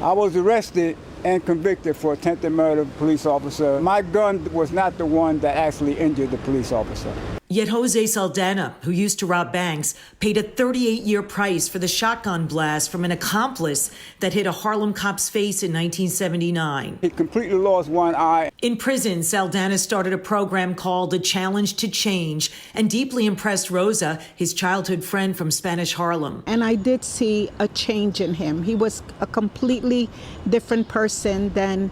I was arrested and convicted for attempted murder of a police officer. My gun was not the one that actually injured the police officer. Yet Jose Saldana, who used to rob banks, paid a 38-year price for the shotgun blast from an accomplice that hit a Harlem cop's face in 1979. He completely lost one eye. In prison, Saldana started a program called A Challenge to Change and deeply impressed Rosa, his childhood friend from Spanish Harlem. And I did see a change in him. He was a completely different person than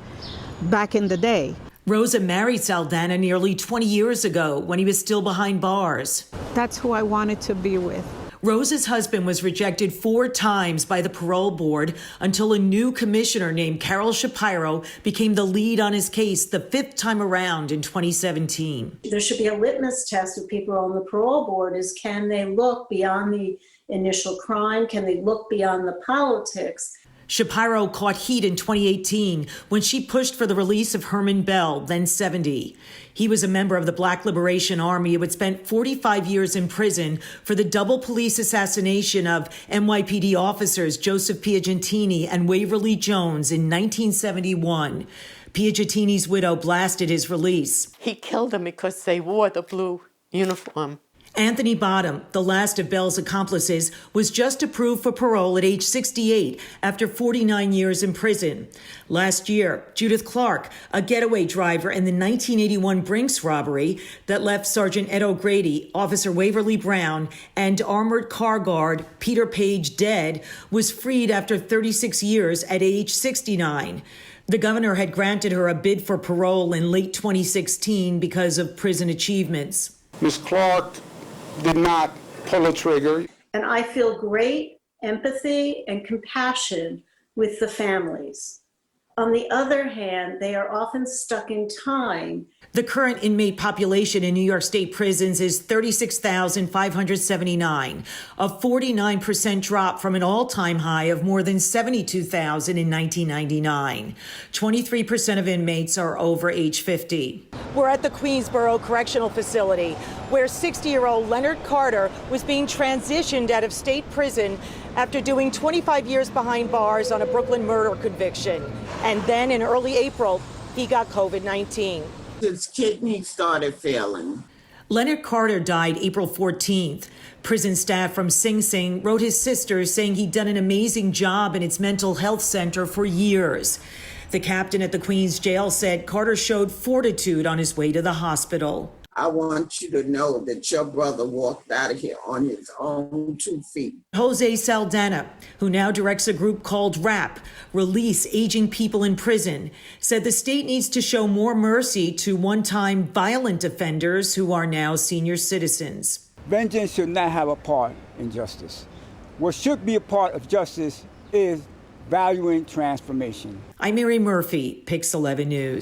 back in the day. Rosa married Saldana nearly 20 years ago when he was still behind bars. That's who I wanted to be with. Rosa's husband was rejected 4 times by the parole board until a new commissioner named Carol Shapiro became the lead on his case the 5th time around in 2017. There should be a litmus test of people on the parole board is can they look beyond the initial crime? Can they look beyond the politics? Shapiro caught heat in 2018 when she pushed for the release of Herman Bell, then 70. He was a member of the Black Liberation Army who had spent 45 years in prison for the double police assassination of NYPD officers Joseph Piagentini and Waverly Jones in 1971. Piagentini's widow blasted his release. He killed them because they wore the blue uniform. Anthony Bottom, the last of Bell's accomplices, was just approved for parole at age 68 after 49 years in prison. Last year, Judith Clark, a getaway driver in the 1981 Brinks robbery that left Sergeant Ed O'Grady, Officer Waverly Brown, and armored car guard Peter Page dead, was freed after 36 years at age 69. The governor had granted her a bid for parole in late 2016 because of prison achievements. Ms. Clark did not pull a trigger. And I feel great empathy and compassion with the families. On the other hand, they are often stuck in time. The current inmate population in New York State prisons is 36,579, a 49% drop from an all-time high of more than 72,000 in 1999. 23% of inmates are over age 50. We're at the Queensboro Correctional Facility, where 60-year-old Leonard Carter was being transitioned out of state prison after doing 25 years behind bars on a Brooklyn murder conviction. And then in early April, he got COVID-19. His kidneys started failing. Leonard Carter died April 14th. Prison staff from Sing Sing wrote his sister saying he'd done an amazing job in its mental health center for years. The captain at the Queens jail said Carter showed fortitude on his way to the hospital. I want you to know that your brother walked out of here on his own 2 feet. Jose Saldana, who now directs a group called RAP, Release Aging People in Prison, said the state needs to show more mercy to one-time violent offenders who are now senior citizens. Vengeance should not have a part in justice. What should be a part of justice is valuing transformation. I'm Mary Murphy, Pix 11 News.